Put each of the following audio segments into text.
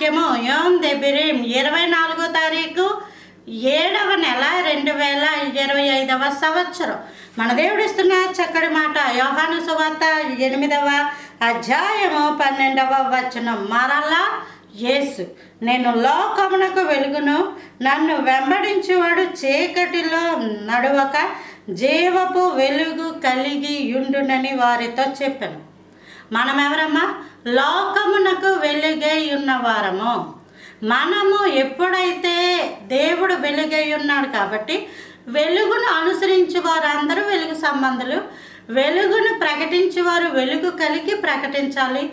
వాక్యము యోం దెబిరిం 24వ తారీఖు 7వ నెల 2025వ సంవత్సరం. మన దేవుడు ఇస్తున్న చక్కటి మాట యోహాను సువార్త 8వ అధ్యాయము 12వ వచనం. మరలా యేసు, నేను లోకమునకు వెలుగును, నన్ను వెంబడించేవాడు చీకటిలో నడవక జీవపు వెలుగు కలిగి ఉండునని వారితో చెప్పాను. మనం ఎవరమ్మా? లోకమునకు వెలుగై ఉన్నవారము. మనము ఎప్పుడైతే దేవుడు వెలుగై ఉన్నాడు కాబట్టి వెలుగును అనుసరించి వారందరూ వెలుగు సంబంధులు. వెలుగును ప్రకటించేవారు వెలుగు కలిగి ప్రకటించాలి.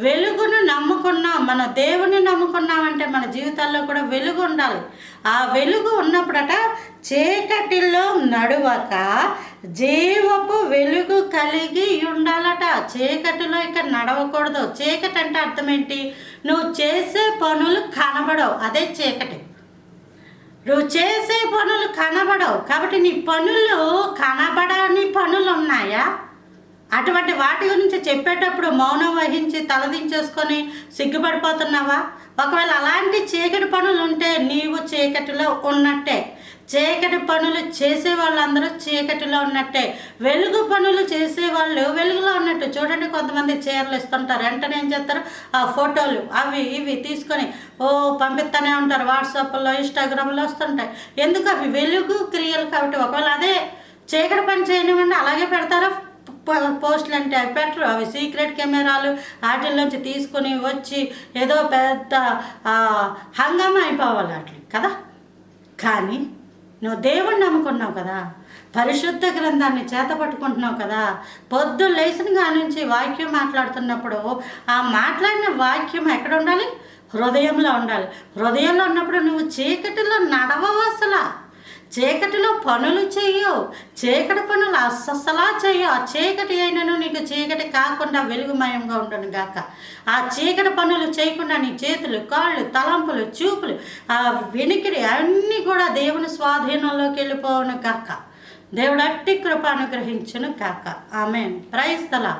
వెలుగును నమ్ముకున్నాం, మన దేవుని నమ్ముకున్నామంటే మన జీవితాల్లో కూడా వెలుగు ఉండాలి. ఆ వెలుగు ఉన్నప్పుడట చీకటిలో నడువక జీవపు వెలుగు కలిగి ఉండాలట. చీకటిలో ఇక్కడ నడవకూడదు. చీకటి అంటే అర్థం ఏంటి? నువ్వు చేసే పనులు కనబడవు, అదే చీకటి. నువ్వు చేసే పనులు కనబడవు కాబట్టి నీ పనులు కనబడని పనులు ఉన్నాయా? అటువంటి వాటి గురించి చెప్పేటప్పుడు మౌనం వహించి తలదించేసుకొని సిగ్గుపడిపోతున్నావా? ఒకవేళ అలాంటి చీకటి పనులు ఉంటే నీవు చీకటిలో ఉన్నట్టే. చీకటి పనులు చేసే వాళ్ళందరూ చీకటిలో ఉన్నట్టే. వెలుగు పనులు చేసేవాళ్ళు వెలుగులో ఉన్నట్టు. చూడండి, కొంతమంది చీరలు ఇస్తుంటారు, వెంటనే ఏం చేస్తారు, ఆ ఫోటోలు అవి ఇవి తీసుకొని పంపిస్తూనే ఉంటారు. వాట్సాప్లో, ఇన్స్టాగ్రామ్లో వస్తుంటాయి. ఎందుకు? అవి వెలుగు క్రియలు కాబట్టి. ఒకవేళ అదే చీకటి పని చేయనివ్వండి, అలాగే పెడతారా పోస్టులు అంటే అవి పెట్టరు. అవి సీక్రెట్ కెమెరాలు వాటిల్లోంచి తీసుకొని వచ్చి ఏదో పెద్ద హంగామా అయిపోవాలి వాటికి కదా. కానీ నువ్వు దేవుణ్ణి నమ్ముకున్నావు కదా, పరిశుద్ధ గ్రంథాన్ని చేత పట్టుకుంటున్నావు కదా, పొద్దున్న లేచిన కాడి నుంచి వాక్యం మాట్లాడుతున్నప్పుడు ఆ మాట్లాడిన వాక్యం ఎక్కడ ఉండాలి? హృదయంలో ఉండాలి. హృదయంలో ఉన్నప్పుడు నువ్వు చీకటిలో నడవవు, అసలు చీకటిలో పనులు చెయ్యవు. చీకటి పనులు అస్సలా చెయ్యవు. ఆ చీకటి అయినను నీకు చీకటి కాకుండా వెలుగుమయంగా ఉండను గాక. ఆ చీకటి పనులు చేయకుండా నీ చేతులు, కాళ్ళు, తలంపులు, చూపులు, ఆ వినికిడి అన్నీ కూడా దేవుని స్వాధీనంలోకి వెళ్ళిపోవును గాక. దేవుడు అట్టి కృప అనుగ్రహించును గాక. ఆమేన్. Praise the lord.